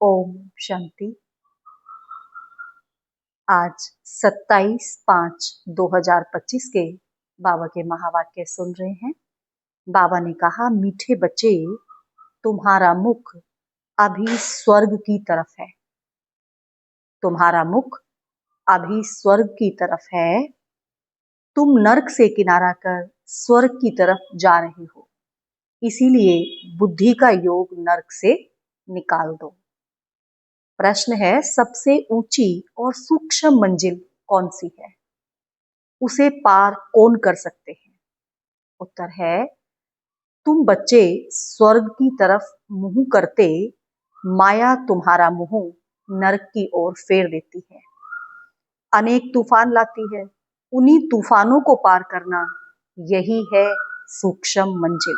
ओम शांति। आज 27/5/2025 के बाबा के महावाक्य सुन रहे हैं। बाबा ने कहा, मीठे बच्चे, तुम्हारा मुख अभी स्वर्ग की तरफ है। तुम्हारा मुख अभी स्वर्ग की तरफ है। तुम नरक से किनारा कर स्वर्ग की तरफ जा रहे हो, इसीलिए बुद्धि का योग नरक से निकाल दो। प्रश्न है, सबसे ऊंची और सूक्ष्म मंजिल कौन सी है? उसे पार कौन कर सकते हैं? उत्तर है, तुम बच्चे स्वर्ग की तरफ मुंह करते माया तुम्हारा मुंह नरक की ओर फेर देती है। अनेक तूफान लाती है। उन्हीं तूफानों को पार करना, यही है सूक्ष्म मंजिल।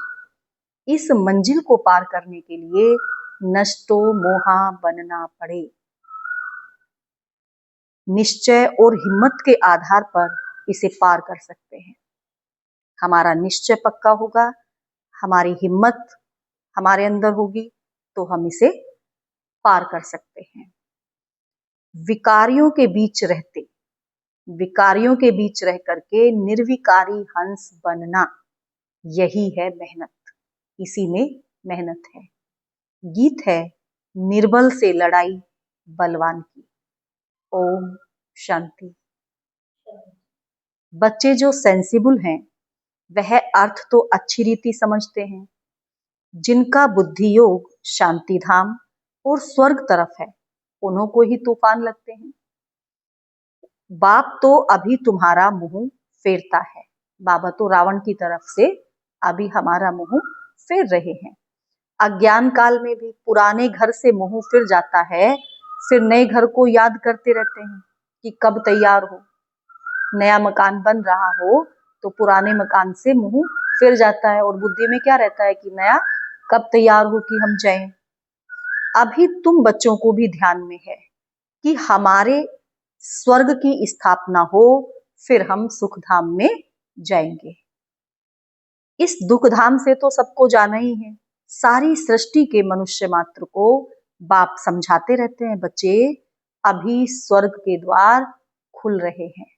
इस मंजिल को पार करने के लिए नष्टो मोहा बनना पड़े। निश्चय और हिम्मत के आधार पर इसे पार कर सकते हैं। हमारा निश्चय पक्का होगा, हमारी हिम्मत हमारे अंदर होगी, तो हम इसे पार कर सकते हैं। विकारियों के बीच रह करके निर्विकारी हंस बनना, यही है मेहनत। इसी में मेहनत है। गीत है, निर्बल से लड़ाई बलवान की। ओम शांति। बच्चे जो सेंसिबल हैं, वह अर्थ तो अच्छी रीति समझते हैं। जिनका बुद्धि योग शांति धाम और स्वर्ग तरफ है, उन्हों को ही तूफान लगते हैं। बाप तो अभी तुम्हारा मुंह फेरता है। बाबा तो रावण की तरफ से अभी हमारा मुंह फेर रहे हैं। अज्ञान काल में भी पुराने घर से मुंह फिर जाता है, फिर नए घर को याद करते रहते हैं कि कब तैयार हो। नया मकान बन रहा हो तो पुराने मकान से मुंह फिर जाता है, और बुद्धि में क्या रहता है कि नया कब तैयार हो कि हम जाएं। अभी तुम बच्चों को भी ध्यान में है कि हमारे स्वर्ग की स्थापना हो, फिर हम सुख धाम में जाएंगे। इस दुख धाम से तो सबको जाना ही है। सारी सृष्टि के मनुष्य मात्र को बाप समझाते रहते हैं, बच्चे अभी स्वर्ग के द्वार खुल रहे हैं।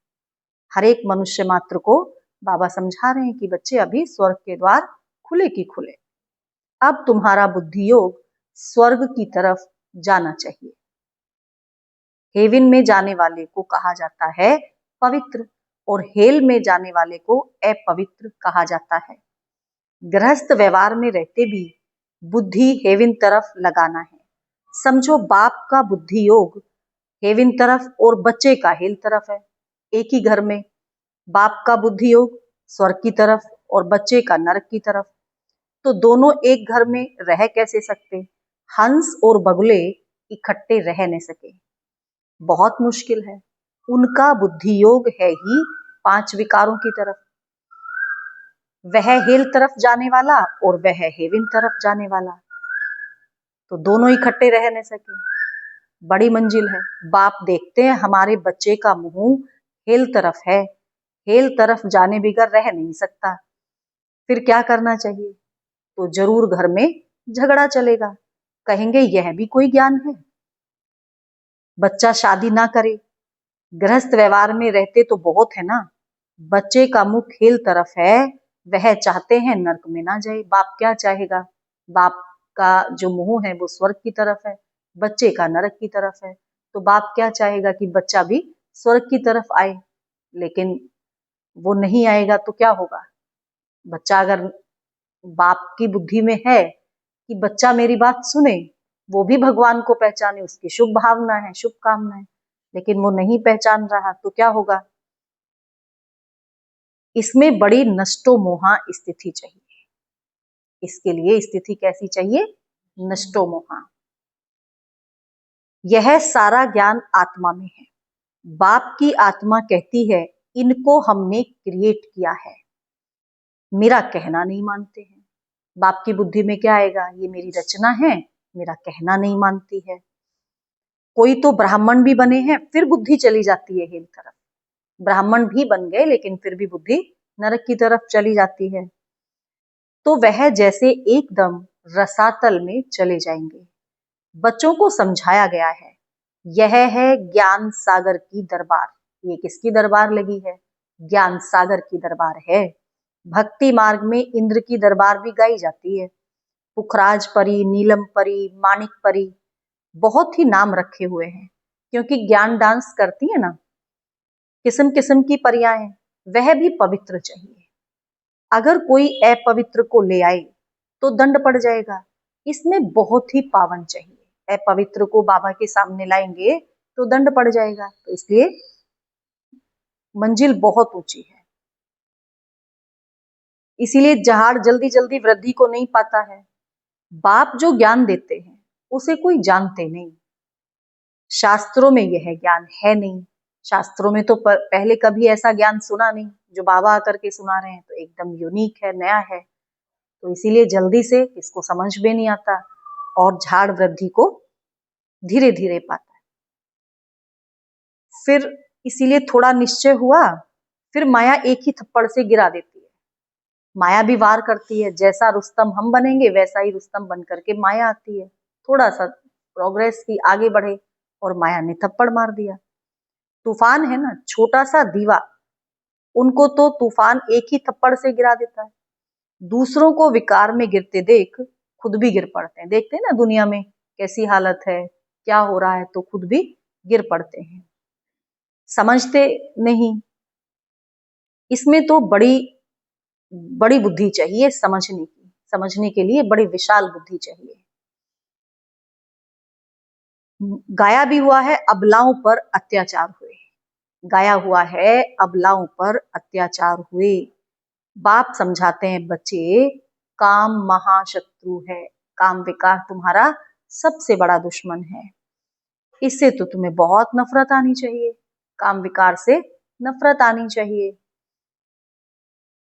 हर एक मनुष्य मात्र को बाबा समझा रहे हैं कि बच्चे अभी स्वर्ग के द्वार खुले की खुले। अब तुम्हारा बुद्धि योग स्वर्ग की तरफ जाना चाहिए। हेवन में जाने वाले को कहा जाता है पवित्र, और हेल में जाने वाले को अपवित्र कहा जाता है। गृहस्थ व्यवहार में रहते भी बुद्धि हेवन तरफ लगाना है। समझो, बाप का बुद्धि योग हेवन तरफ और बच्चे का हेल तरफ है। एक ही घर में बाप का बुद्धि योग स्वर्ग की तरफ और बच्चे का नरक की तरफ, तो दोनों एक घर में रह कैसे सकते? हंस और बगुले इकट्ठे रह नहीं सके, बहुत मुश्किल है। उनका बुद्धि योग है ही 5 विकारों की तरफ। वह हेल तरफ जाने वाला और वह हेवन तरफ जाने वाला, तो दोनों इकट्ठे रह नहीं सके। बड़ी मंजिल है। बाप देखते हैं हमारे बच्चे का मुंह हेल तरफ है, हेल तरफ जाने बगैर रह नहीं सकता, फिर क्या करना चाहिए? तो जरूर घर में झगड़ा चलेगा। कहेंगे यह भी कोई ज्ञान है? बच्चा शादी ना करे, गृहस्थ व्यवहार में रहते तो बहुत है ना। बच्चे का मुख हेल तरफ है, वह चाहते हैं नरक में ना जाए। बाप क्या चाहेगा? बाप का जो मुंह है वो स्वर्ग की तरफ है, बच्चे का नरक की तरफ है। तो बाप क्या चाहेगा कि बच्चा भी स्वर्ग की तरफ आए, लेकिन वो नहीं आएगा तो क्या होगा? बच्चा अगर बाप की बुद्धि में है कि बच्चा मेरी बात सुने, वो भी भगवान को पहचाने, उसकी शुभ भावना है, शुभकामना है, लेकिन वो नहीं पहचान रहा, तो क्या होगा? इसमें बड़ी नष्टो मोहा स्थिति चाहिए। इसके लिए स्थिति कैसी चाहिए? नष्टो मोहा। यह सारा ज्ञान आत्मा में है। बाप की आत्मा कहती है, इनको हमने क्रिएट किया है। मेरा कहना नहीं मानते हैं। बाप की बुद्धि में क्या आएगा? ये मेरी रचना है, मेरा कहना नहीं मानती है। कोई तो ब्राह्मण भी बने हैं, फिर बुद्धि चली जाती है हेल तरफ। ब्राह्मण भी बन गए, लेकिन फिर भी बुद्धि नरक की तरफ चली जाती है। तो वह जैसे एकदम रसातल में चले जाएंगे। बच्चों को समझाया गया है। यह है ज्ञान सागर की दरबार। ये किसकी दरबार लगी है? ज्ञान सागर की दरबार है। भक्ति मार्ग में इंद्र की दरबार भी गाई जाती है। पुखराज परी, नीलम परी, माणिक परी, बहुत ही नाम रखे हुए हैं, क्योंकि ज्ञान डांस करती है ना, किस्म किस्म की परियां हैं। वह भी पवित्र चाहिए। अगर कोई अपवित्र को ले आए तो दंड पड़ जाएगा। इसमें बहुत ही पावन चाहिए। अपवित्र को बाबा के सामने लाएंगे तो दंड पड़ जाएगा। तो इसलिए मंजिल बहुत ऊंची है। इसीलिए जहाड़ जल्दी जल्दी वृद्धि को नहीं पाता है। बाप जो ज्ञान देते हैं उसे कोई जानते नहीं। शास्त्रों में यह ज्ञान है नहीं। शास्त्रों में तो पहले कभी ऐसा ज्ञान सुना नहीं जो बाबा आकर के सुना रहे हैं। तो एकदम यूनिक है, नया है। तो इसीलिए जल्दी से इसको समझ में नहीं आता और झाड़ वृद्धि को धीरे धीरे पाता है। फिर इसीलिए थोड़ा निश्चय हुआ, फिर माया एक ही थप्पड़ से गिरा देती है। माया भी वार करती है। जैसा रुस्तम हम बनेंगे वैसा ही रुस्तम बन करके माया आती है। थोड़ा सा प्रोग्रेस की, आगे बढ़े, और माया ने थप्पड़ मार दिया। तूफान है ना, छोटा सा दीवा, उनको तो तूफान एक ही थप्पड़ से गिरा देता है। दूसरों को विकार में गिरते देख खुद भी गिर पड़ते हैं। देखते हैं ना दुनिया में कैसी हालत है, क्या हो रहा है, तो खुद भी गिर पड़ते हैं। समझते नहीं। इसमें तो बड़ी बड़ी बुद्धि चाहिए समझने की। समझने के लिए बड़ी विशाल बुद्धि चाहिए। गाया भी हुआ है, अबलाओं पर अत्याचार हुए। गाया हुआ है, अबलाओं पर अत्याचार हुए। बाप समझाते हैं, बच्चे, काम महाशत्रु है। काम विकार तुम्हारा सबसे बड़ा दुश्मन है। इससे तो तुम्हें बहुत नफरत आनी चाहिए। काम विकार से नफरत आनी चाहिए।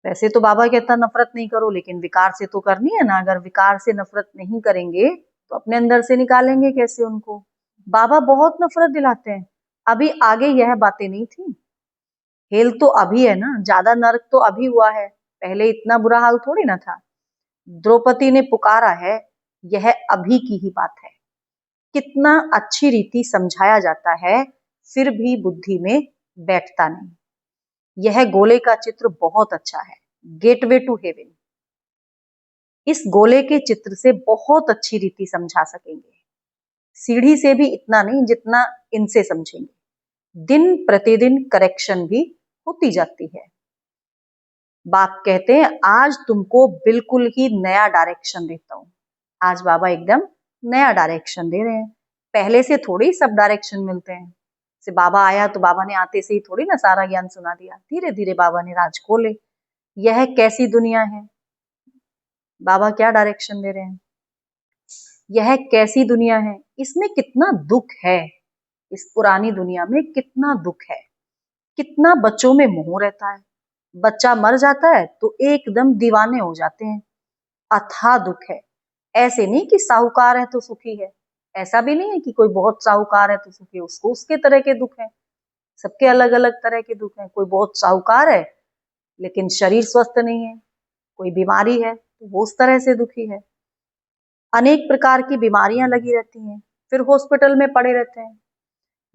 वैसे तो बाबा कहता नफरत नहीं करो, लेकिन विकार से तो करनी है ना। अगर विकार से नफरत नहीं करेंगे तो अपने अंदर से निकालेंगे कैसे उनको? बाबा बहुत नफरत दिलाते हैं। अभी आगे यह बातें नहीं थी। हेल तो अभी है ना, ज्यादा नर्क तो अभी हुआ है। पहले इतना बुरा हाल थोड़ी ना था। द्रौपदी ने पुकारा है, यह अभी की ही बात है। कितना अच्छी रीति समझाया जाता है, फिर भी बुद्धि में बैठता नहीं। यह गोले का चित्र बहुत अच्छा है, गेटवे टू हेवन। इस गोले के चित्र से बहुत अच्छी रीति समझा सकेंगे। सीढ़ी से भी इतना नहीं जितना इनसे समझेंगे। दिन प्रतिदिन करेक्शन भी होती जाती है। बाप कहते हैं, आज तुमको बिल्कुल ही नया डायरेक्शन देता हूं। आज बाबा एकदम नया डायरेक्शन दे रहे हैं। पहले से थोड़ी सब डायरेक्शन मिलते हैं। से बाबा आया तो बाबा ने आते से ही थोड़ी ना सारा ज्ञान सुना दिया। धीरे धीरे बाबा ने राज खोले। यह कैसी दुनिया है? बाबा क्या डायरेक्शन दे रहे हैं? यह कैसी दुनिया है? इसमें कितना दुख है। इस पुरानी दुनिया में कितना दुख है। कितना बच्चों में मोह रहता है। बच्चा मर जाता है तो एकदम दीवाने हो जाते हैं। अथाह दुख है। ऐसे नहीं कि साहूकार है तो सुखी है। ऐसा भी नहीं है कि कोई बहुत साहूकार है तो सुखी है। उसको उसके तरह के दुख है। सबके अलग अलग तरह के दुख हैं। कोई बहुत साहूकार है लेकिन शरीर स्वस्थ नहीं है, कोई बीमारी है तो वो उस तरह से दुखी है। अनेक प्रकार की बीमारियां लगी रहती हैं, फिर हॉस्पिटल में पड़े रहते हैं।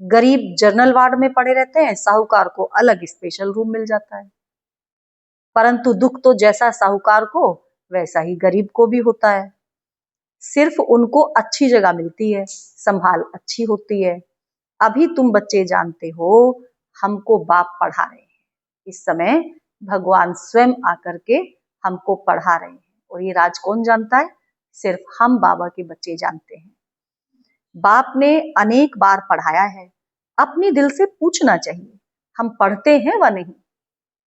गरीब जनरल वार्ड में पड़े रहते हैं, साहूकार को अलग स्पेशल रूम मिल जाता है। परंतु दुख तो जैसा साहूकार को वैसा ही गरीब को भी होता है। सिर्फ उनको अच्छी जगह मिलती है, संभाल अच्छी होती है। अभी तुम बच्चे जानते हो, हमको बाप पढ़ा रहे हैं। इस समय भगवान स्वयं आकर के हमको पढ़ा रहे हैं। और ये राज कौन जानता है? सिर्फ हम बाबा के बच्चे जानते हैं। बाप ने अनेक बार पढ़ाया है। अपनी दिल से पूछना चाहिए, हम पढ़ते हैं व नहीं।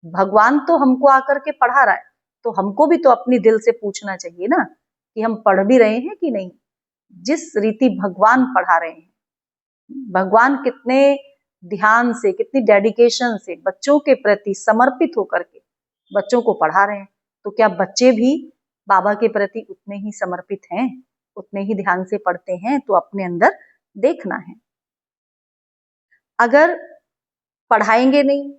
भगवान तो हमको आकर के पढ़ा रहा है, तो हमको भी तो अपनी दिल से पूछना चाहिए ना कि हम पढ़ भी रहे हैं कि नहीं। जिस रीति भगवान पढ़ा रहे हैं, भगवान कितने ध्यान से, कितनी डेडिकेशन से बच्चों के प्रति समर्पित होकर के बच्चों को पढ़ा रहे हैं। तो क्या बच्चे भी बाबा के प्रति उतने ही समर्पित हैं, उतने ही ध्यान से पढ़ते हैं? तो अपने अंदर देखना है। अगर पढ़ाएंगे नहीं,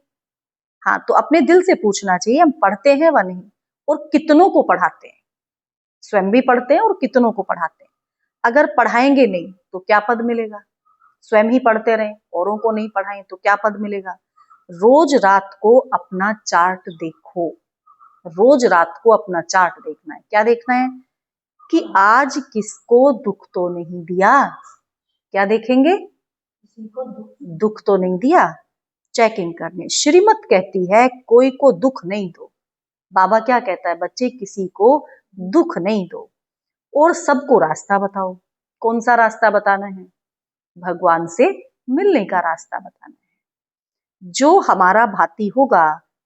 हाँ, तो अपने दिल से पूछना चाहिए, हम पढ़ते हैं व नहीं, और कितनों को पढ़ाते हैं। स्वयं भी पढ़ते हैं और कितनों को पढ़ाते हैं। अगर पढ़ाएंगे नहीं तो क्या पद मिलेगा? स्वयं ही पढ़ते रहें, औरों को नहीं पढ़ाएं तो क्या पद मिलेगा? रोज रात को अपना चार्ट देखो, रोज रात को अपना चार्ट देखना है। क्या देखना है? कि आज किसको दुख तो नहीं दिया। क्या देखेंगे? किसी को दुख तो नहीं दिया, चेकिंग करने। श्रीमत कहती है कोई को दुख नहीं दो। बाबा क्या कहता है? बच्चे किसी को दुख नहीं दो और सबको रास्ता बताओ। कौन सा रास्ता बताना है? भगवान से मिलने का रास्ता बताना है। जो हमारा भाती होगा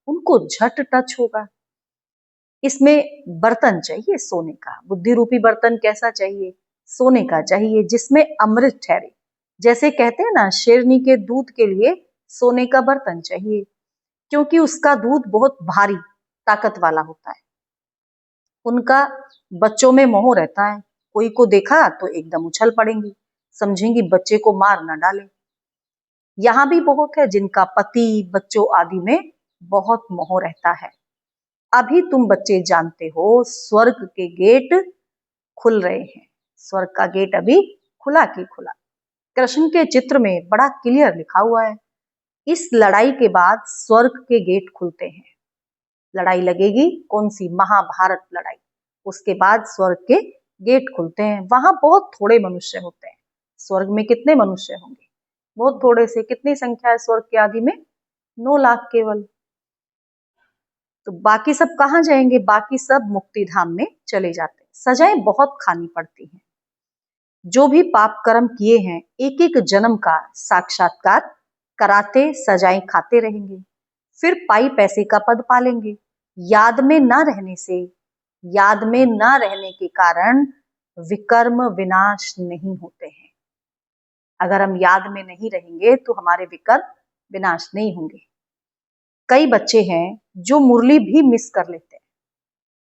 उनको झट टच होगा। इसमें बर्तन चाहिए सोने का। बुद्धि रूपी बर्तन कैसा चाहिए? सोने का चाहिए, जिसमें अमृत ठहरे। जैसे कहते हैं ना, शेरनी के दूध के लिए सोने का बर्तन चाहिए, क्योंकि उसका दूध बहुत भारी ताकत वाला होता है। उनका बच्चों में मोह रहता है। कोई को देखा तो एकदम उछल पड़ेंगी, समझेंगी बच्चे को मार न डाले। यहाँ भी बहुत है जिनका पति बच्चों आदि में बहुत मोह रहता है। अभी तुम बच्चे जानते हो स्वर्ग के गेट खुल रहे हैं। स्वर्ग का गेट अभी खुला की खुला। कृष्ण के चित्र में बड़ा क्लियर लिखा हुआ है, इस लड़ाई के बाद स्वर्ग के गेट खुलते हैं। लड़ाई लगेगी कौन सी? महाभारत लड़ाई। उसके बाद स्वर्ग के गेट खुलते हैं। वहां बहुत थोड़े मनुष्य होते हैं। स्वर्ग में कितने मनुष्य होंगे? बहुत थोड़े से। कितनी संख्या है स्वर्ग के आदि में? 9 लाख केवल। तो बाकी सब कहाँ जाएंगे? बाकी सब मुक्ति धाम में चले जाते हैं। सजाएं बहुत खानी पड़ती हैं। जो भी पाप कर्म किए हैं एक एक जन्म का साक्षात्कार कराते सजाएं खाते रहेंगे, फिर पाई पैसे का पद पालेंगे। याद में ना रहने से, याद में ना रहने के कारण विकर्म विनाश नहीं होते हैं। अगर हम याद में नहीं रहेंगे तो हमारे विकर्म विनाश नहीं होंगे। कई बच्चे हैं जो मुरली भी मिस कर लेते हैं।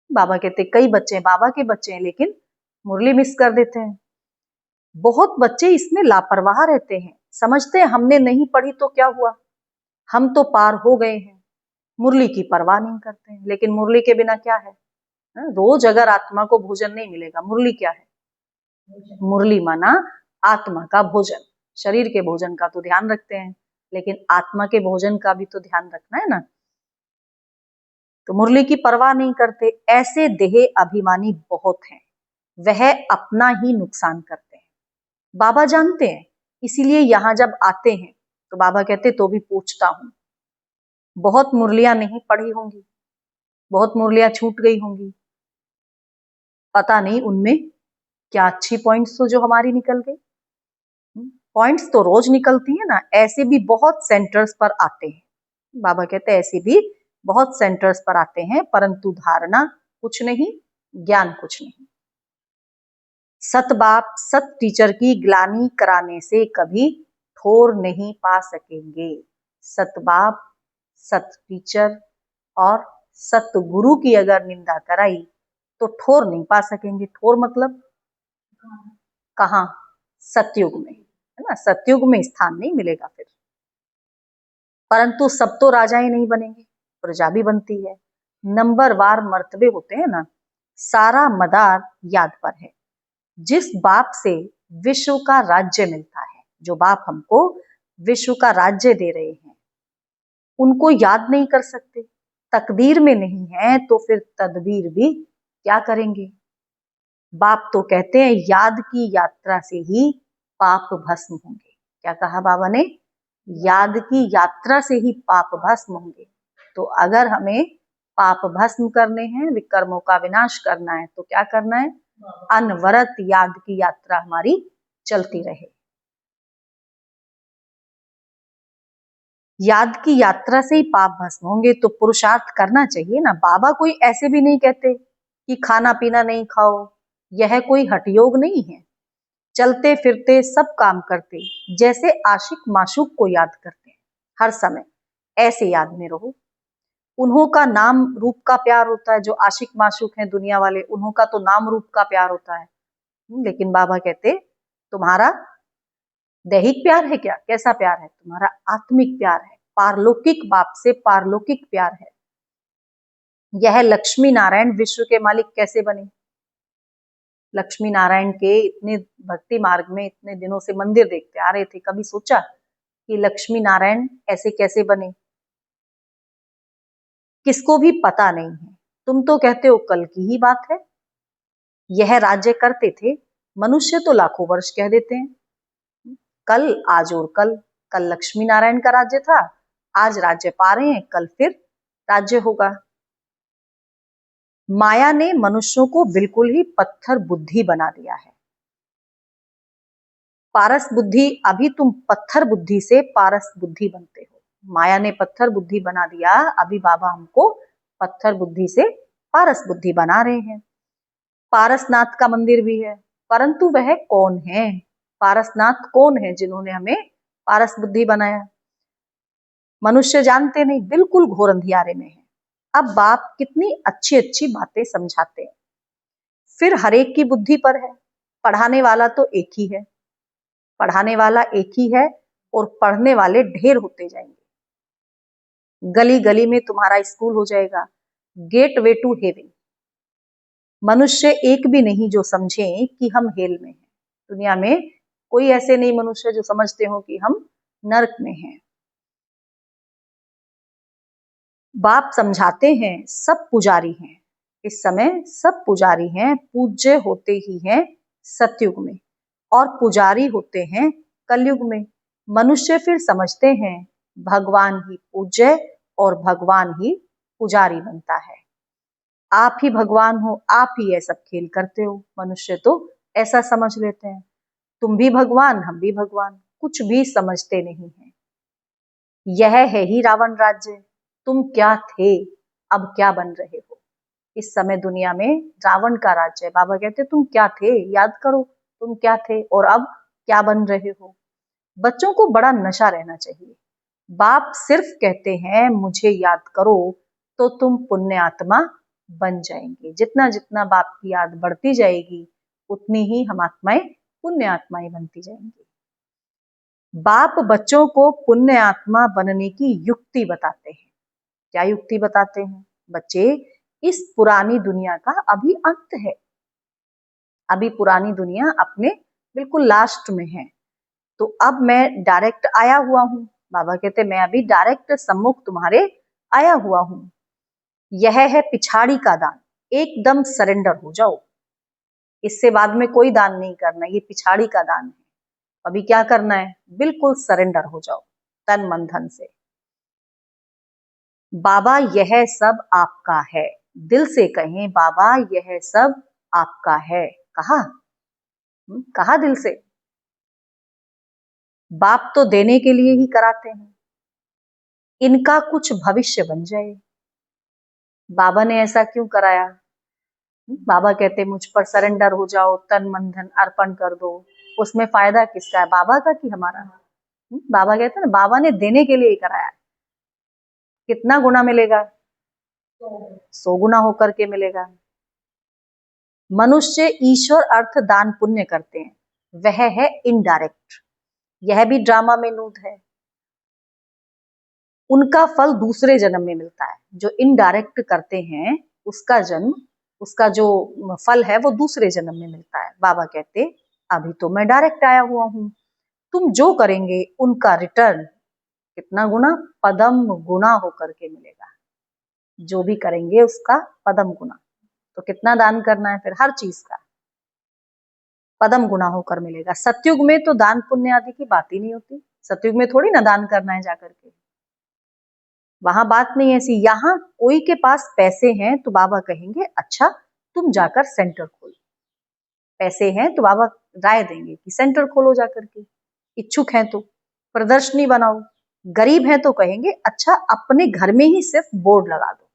बाबा कहते कई बच्चे बाबा के बच्चे हैं लेकिन मुरली मिस कर देते हैं। बहुत बच्चे इसमें लापरवाह रहते हैं, समझते हैं हमने नहीं पढ़ी तो क्या हुआ, हम तो पार हो गए हैं। मुरली की परवाह नहीं करते हैं। लेकिन मुरली के बिना क्या है? रोज अगर आत्मा को भोजन नहीं मिलेगा, मुरली क्या है? मुरली माना आत्मा का भोजन। शरीर के भोजन का तो ध्यान रखते हैं, लेकिन आत्मा के भोजन का भी तो ध्यान रखना है ना। तो मुरली की परवाह नहीं करते। ऐसे देह अभिमानी बहुत हैं, वह अपना ही नुकसान करते हैं। बाबा जानते हैं, इसीलिए यहाँ जब आते हैं तो बाबा कहते तो भी पूछता हूं। बहुत मुरलियां नहीं पढ़ी होंगी, बहुत मुरलियां छूट गई होंगी, पता नहीं उनमें क्या अच्छी पॉइंट्स तो जो हमारी निकल गई। पॉइंट्स तो रोज निकलती है ना। ऐसे भी बहुत सेंटर्स पर आते हैं। बाबा कहते हैं ऐसे भी बहुत सेंटर्स पर आते हैं, परंतु धारणा कुछ नहीं, ज्ञान कुछ नहीं। सत बाप सत टीचर की ग्लानि कराने से कभी ठोर नहीं पा सकेंगे। सत बाप सत टीचर और सत गुरु की अगर निंदा कराई तो ठोर नहीं पा सकेंगे। ठोर मतलब कहाँ? सतयुग में, है ना। सतयुग में स्थान नहीं मिलेगा फिर। परंतु सब तो राजाएं नहीं बनेंगे, प्रजा भी बनती है। नंबरवार मर्तबे होते हैं ना। सारा मदार याद पर है। जिस बाप से विश्व का राज्य मिलता है, जो बाप हमको विश्व का राज्य दे रहे हैं, उनको याद नहीं कर सकते। तकदीर में नहीं है तो फिर तदबीर भी क्या करेंगे? बाप तो कहते हैं याद की यात्रा से ही पाप भस्म होंगे। क्या कहा बाबा ने? याद की यात्रा से ही पाप भस्म होंगे। तो अगर हमें पाप भस्म करने हैं, विकर्मों का विनाश करना है, तो क्या करना है? अनवरत याद की यात्रा हमारी चलती रहे। याद की यात्रा से ही पाप भस्म होंगे तो पुरुषार्थ करना चाहिए ना। बाबा कोई ऐसे भी नहीं कहते कि खाना पीना नहीं खाओ, यह कोई हठयोग नहीं है। चलते फिरते सब काम करते जैसे आशिक माशूक को याद करते हैं हर समय, ऐसे याद में रहो। उन्हों का नाम रूप का प्यार होता है। जो आशिक माशूक हैं दुनिया वाले, उन्हों का तो नाम रूप का प्यार होता है। लेकिन बाबा कहते तुम्हारा दैहिक प्यार है क्या? कैसा प्यार है? तुम्हारा आत्मिक प्यार है, पारलौकिक बाप से पारलौकिक प्यार है। यह लक्ष्मी नारायण विश्व के मालिक कैसे बने? लक्ष्मी नारायण के इतने भक्ति मार्ग में इतने दिनों से मंदिर देखते आ रहे थे, कभी सोचा कि लक्ष्मी नारायण ऐसे कैसे बने? किसको भी पता नहीं है। तुम तो कहते हो कल की ही बात है। यह राज्य करते थे, मनुष्य तो लाखों वर्ष कह देते हैं। कल, आज और कल। कल लक्ष्मी नारायण का राज्य था, आज राज्य पा रहे हैं, कल फिर राज्य होगा। माया ने मनुष्यों को बिल्कुल ही पत्थर बुद्धि बना दिया है। पारस बुद्धि, अभी तुम पत्थर बुद्धि से पारस बुद्धि बनते हो। माया ने पत्थर बुद्धि बना दिया, अभी बाबा हमको पत्थर बुद्धि से पारस बुद्धि बना रहे हैं। पारसनाथ का मंदिर भी है, परंतु वह कौन है? पारसनाथ कौन है जिन्होंने हमें पारस बुद्धि बनाया? मनुष्य जानते नहीं, बिल्कुल घोर अंधियारे में है। अब बाप कितनी अच्छी अच्छी बातें समझाते हैं। फिर हर एक की बुद्धि पर है। पढ़ाने वाला तो एक ही है, पढ़ाने वाला एक ही है, और पढ़ने वाले ढेर होते जाएंगे। गली गली में तुम्हारा स्कूल हो जाएगा, गेट वे टू हेवन। मनुष्य एक भी नहीं जो समझे कि हम हेल में हैं। दुनिया में कोई ऐसे नहीं मनुष्य जो समझते हो कि हम नरक में हैं। बाप समझाते हैं सब पुजारी हैं। इस समय सब पुजारी हैं, पूज्य होते ही हैं सतयुग में, और पुजारी होते हैं कलयुग में। मनुष्य फिर समझते हैं भगवान ही पूज्य और भगवान ही पुजारी बनता है। आप ही भगवान हो, आप ही ये सब खेल करते हो। मनुष्य तो ऐसा समझ लेते हैं। तुम भी भगवान, हम भी भगवान, कुछ भी समझते नहीं है। यह है ही रावण राज्य। तुम क्या थे, अब क्या बन रहे हो? इस समय दुनिया में रावण का राज्य है। बाबा कहते तुम क्या थे, याद करो तुम क्या थे और अब क्या बन रहे हो। बच्चों को बड़ा नशा रहना चाहिए। बाप सिर्फ कहते हैं मुझे याद करो तो तुम पुण्य आत्मा बन जाएंगे। जितना जितना बाप की याद बढ़ती जाएगी, उतनी ही हम आत्माएं पुण्य आत्माएं बनती जाएंगी। बाप बच्चों को पुण्य आत्मा बनने की युक्ति बताते हैं। क्या युक्ति बताते हैं? बच्चे, इस पुरानी दुनिया का अभी अंत है। अभी पुरानी दुनिया अपने बिल्कुल लास्ट में है। तो अब मैं डायरेक्ट आया हुआ हूँ। बाबा कहते मैं अभी डायरेक्ट सम्मुख तुम्हारे आया हुआ हूँ। यह है पिछाड़ी का दान। एकदम सरेंडर हो जाओ। इससे बाद में कोई दान नहीं करना, ये पिछाड़ी का दान है। अभी क्या करना है? बिल्कुल सरेंडर हो जाओ तन मन धन से। बाबा यह सब आपका है। दिल से कहें बाबा यह सब आपका है। कहा? कहा दिल से। बाप तो देने के लिए ही कराते हैं, इनका कुछ भविष्य बन जाए। बाबा ने ऐसा क्यों कराया? बाबा कहते मुझ पर सरेंडर हो जाओ, तन मन धन अर्पण कर दो। उसमें फायदा किसका है, बाबा का कि हमारा? बाबा कहते हैं ना, बाबा ने देने के लिए ही कराया है। कितना गुना मिलेगा? 100 गुना होकर के मिलेगा। मनुष्य ईश्वर अर्थ दान पुण्य करते हैं, वह है इनडायरेक्ट। यह भी ड्रामा में नूत है। उनका फल दूसरे जन्म में मिलता है। जो इनडायरेक्ट करते हैं उसका जन्म, उसका जो फल है वो दूसरे जन्म में मिलता है। बाबा कहते अभी तो मैं डायरेक्ट आया हुआ हूं, तुम जो करेंगे उनका रिटर्न कितना गुना? पदम गुना होकर के मिलेगा। जो भी करेंगे उसका पदम गुना। तो कितना दान करना है फिर? हर चीज का पदम गुना होकर मिलेगा। सतयुग में तो दान पुण्य आदि की बात ही नहीं होती। सतयुग में थोड़ी ना दान करना है जाकर के, वहां बात नहीं ऐसी। यहाँ कोई के पास पैसे हैं तो बाबा कहेंगे अच्छा तुम जाकर सेंटर खोलो। पैसे हैं तो बाबा राय देंगे कि सेंटर खोलो जाकर के। इच्छुक हैं तो प्रदर्शनी बनाओ। गरीब हैं तो कहेंगे अच्छा अपने घर में ही सिर्फ बोर्ड लगा दो।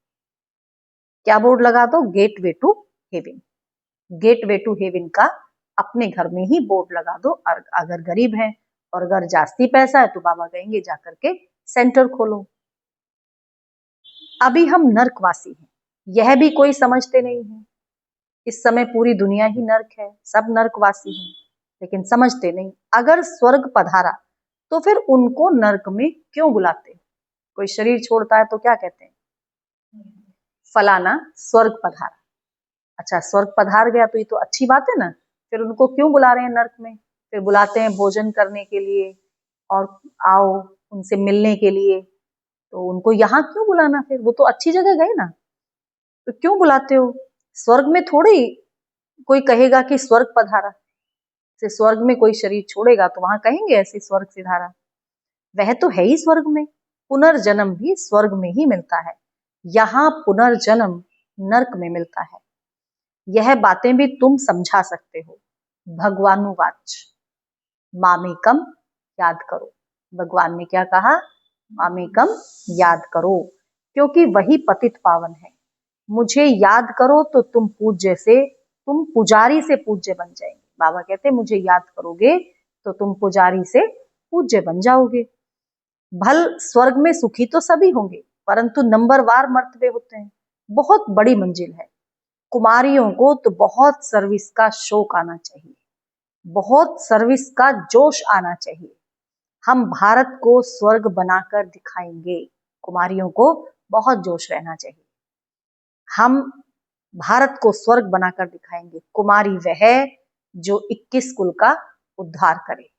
क्या बोर्ड लगा दो? Gateway to heaven. Gateway to heaven का अपने घर में ही बोर्ड लगा दो। और अगर गरीब हैं और अगर जास्ती पैसा है तो बाबा कहेंगे जाकर के सेंटर खोलो। अभी हम नर्कवासी हैं, यह भी कोई समझते नहीं है। इस समय पूरी दुनिया ही नर्क है, सब नर्कवासी हैं, लेकिन समझते नहीं। अगर स्वर्ग पधारा तो फिर उनको नर्क में क्यों बुलाते? कोई शरीर छोड़ता है तो क्या कहते हैं? फलाना स्वर्ग पधारा। अच्छा, स्वर्ग पधार गया तो ये तो अच्छी बात है ना। फिर उनको क्यों बुला रहे हैं नर्क में? फिर बुलाते हैं भोजन करने के लिए और आओ उनसे मिलने के लिए। तो उनको यहाँ क्यों बुलाना? फिर वो तो अच्छी जगह गए ना, तो क्यों बुलाते हो? स्वर्ग में थोड़ी कोई कहेगा कि स्वर्ग पधारा। से स्वर्ग में कोई शरीर छोड़ेगा तो वहां कहेंगे ऐसे स्वर्ग सिधारा। वह तो है ही स्वर्ग में। पुनर्जन्म भी स्वर्ग में ही मिलता है, यहाँ पुनर्जन्म नर्क में मिलता है। यह बातें भी तुम समझा सकते हो। भगवानुवाच मामेकम याद करो। भगवान ने क्या कहा? मामेकम याद करो, क्योंकि वही पतित पावन है। मुझे याद करो तो तुम पुजारी से पूज्य बन जाएंगे। बाबा कहते मुझे याद करोगे तो तुम पुजारी से पूज्य बन जाओगे। भल स्वर्ग में सुखी तो सभी होंगे, परंतु नंबरवार मर्तबे होते हैं। बहुत बड़ी मंजिल है। कुमारियों को तो बहुत सर्विस का शौक आना चाहिए, बहुत सर्विस का जोश आना चाहिए। हम भारत को स्वर्ग बनाकर दिखाएंगे। कुमारियों को बहुत जोश रहना चाहिए। हम भारत को स्वर्ग बनाकर दिखाएंगे। कुमारी वह जो 21 कुल का उद्धार करे,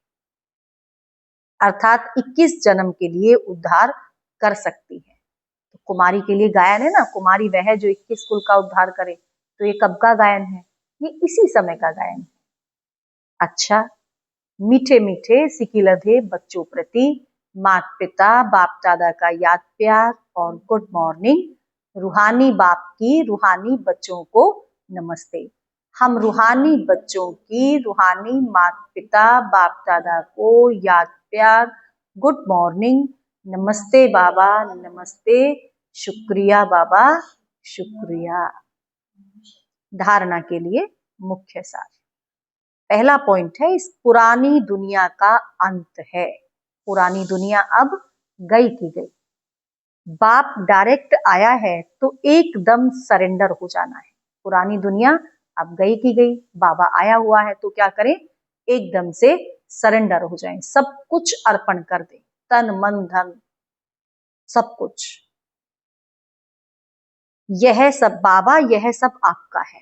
अर्थात 21 जन्म के लिए उद्धार कर सकती है। तो कुमारी के लिए गायन है ना, कुमारी वह जो 21 कुल का उद्धार करे। तो ये कब का गायन है? ये इसी समय का गायन है। अच्छा, मीठे मीठे सिकिलधे बच्चों प्रति माता पिता बाप दादा का याद प्यार और गुड मॉर्निंग। रूहानी बाप की रूहानी बच्चों को नमस्ते। हम रूहानी बच्चों की रूहानी माता पिता बाप दादा को याद प्यार, गुड मॉर्निंग, नमस्ते बाबा नमस्ते, शुक्रिया बाबा शुक्रिया। धारणा के लिए मुख्य सार। पहला पॉइंट है, इस पुरानी दुनिया का अंत है। पुरानी दुनिया अब गई की गई। बाप डायरेक्ट आया है तो एकदम सरेंडर हो जाना है। पुरानी दुनिया अब गई की गई, बाबा आया हुआ है तो क्या करें? एकदम से सरेंडर हो जाएं, सब कुछ अर्पण कर दें, तन मन धन सब कुछ। यह सब बाबा, यह सब आपका है।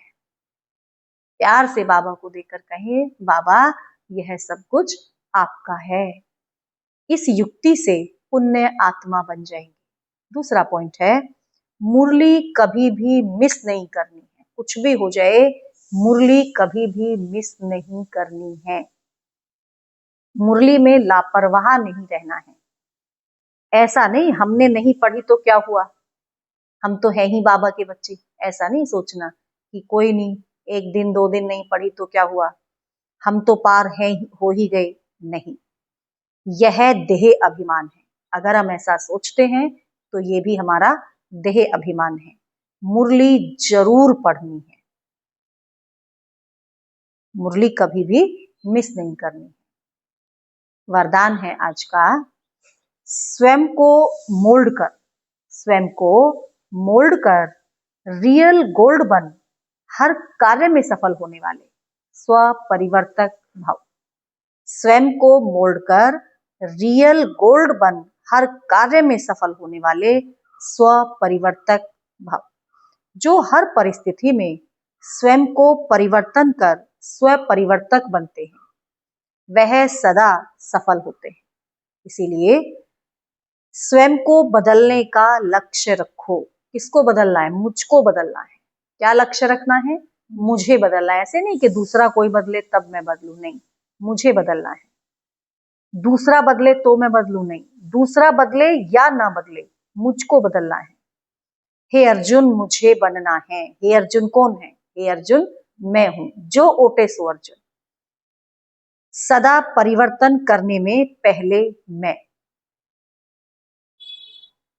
प्यार से बाबा को देकर कहें, बाबा यह सब कुछ आपका है। इस युक्ति से पुण्य आत्मा बन जाएंगे। दूसरा पॉइंट है, मुरली कभी भी मिस नहीं करनी है। कुछ भी हो जाए, मुरली कभी भी मिस नहीं करनी है। मुरली में लापरवाह नहीं रहना है। ऐसा नहीं हमने नहीं पढ़ी तो क्या हुआ, हम तो है ही बाबा के बच्चे, ऐसा नहीं सोचना कि कोई नहीं, एक दिन दो दिन नहीं पढ़ी तो क्या हुआ, हम तो पार हैं हो ही गए। नहीं, यह देह अभिमान है। अगर हम ऐसा सोचते हैं तो ये भी हमारा देह अभिमान है। मुरली जरूर पढ़नी है, मुरली कभी भी मिस नहीं करनी है। वरदान है आज का, स्वयं को मोल्ड कर, स्वयं को मोल्ड कर रियल गोल्ड बन, हर कार्य में सफल होने वाले स्व परिवर्तक भाव। स्वयं को मोल्ड कर रियल गोल्ड बन, हर कार्य में सफल होने वाले स्व परिवर्तक भाव। जो हर परिस्थिति में स्वयं को परिवर्तन कर स्व परिवर्तक बनते हैं, वह सदा सफल होते हैं। इसीलिए स्वयं को बदलने का लक्ष्य रखो। किसको बदलना है? मुझको बदलना है। क्या लक्ष्य रखना है? मुझे बदलना है। ऐसे नहीं कि दूसरा कोई बदले तब मैं बदलूं, नहीं, मुझे बदलना है। दूसरा बदले तो मैं बदलूं, नहीं, दूसरा बदले या ना बदले, मुझको बदलना है। हे अर्जुन मुझे बनना है। हे अर्जुन कौन है? हे अर्जुन मैं हूं, जो ओटे सो अर्जुन। सदा परिवर्तन करने में पहले मैं।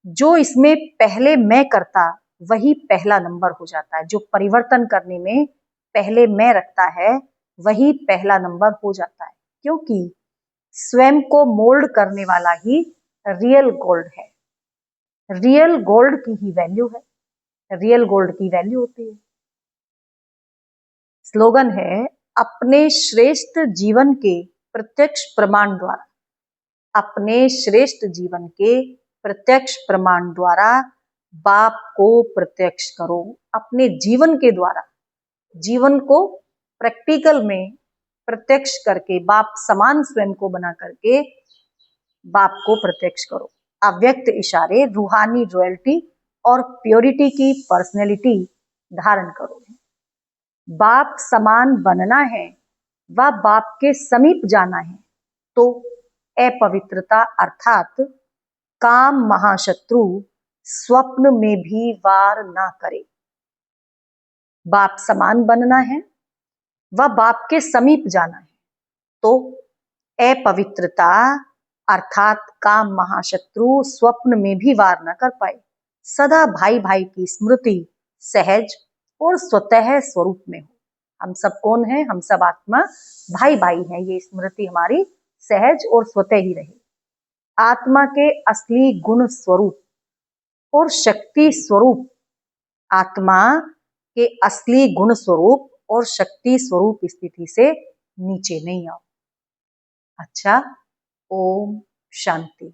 जो इसमें पहले मैं करता वही पहला नंबर हो जाता है। जो परिवर्तन करने में पहले मैं रखता है वही पहला नंबर हो जाता है, क्योंकि स्वयं को मोल्ड करने वाला ही रियल गोल्ड है। रियल गोल्ड की ही वैल्यू है, रियल गोल्ड की वैल्यू होती है। स्लोगन है, अपने श्रेष्ठ जीवन के प्रत्यक्ष प्रमाण द्वारा, अपने श्रेष्ठ जीवन के प्रत्यक्ष प्रमाण द्वारा बाप को प्रत्यक्ष करो। अपने जीवन के द्वारा जीवन को प्रैक्टिकल में प्रत्यक्ष करके बाप समान स्वयं को बना करके बाप को प्रत्यक्ष करो। अव्यक्त इशारे रूहानी रॉयल्टी और प्योरिटी की पर्सनैलिटी धारण करो। बाप समान बनना है व बाप के समीप जाना है तो अपवित्रता अर्थात काम महाशत्रु स्वप्न में भी वार ना करे। बाप समान बनना है व बाप के समीप जाना है तो अपवित्रता अर्थात काम महाशत्रु स्वप्न में भी वार न कर पाए। सदा भाई भाई की स्मृति सहज और स्वतः स्वरूप में हो। हम सब कौन हैं? हम सब आत्मा भाई भाई हैं। ये स्मृति हमारी सहज और स्वतः ही रहे। आत्मा के असली गुण स्वरूप और शक्ति स्वरूप, आत्मा के असली गुण स्वरूप और शक्ति स्वरूप स्थिति से नीचे नहीं आओ। अच्छा, ओम शांति।